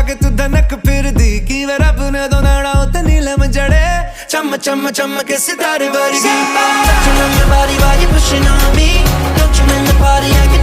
के तू धनक फिर दी की वे रब ने दोनाड़ा उते नीलम जड़े चम चम चम के सितारे वर्गी Touching on your body while you're pushing on me Don't you in the party, I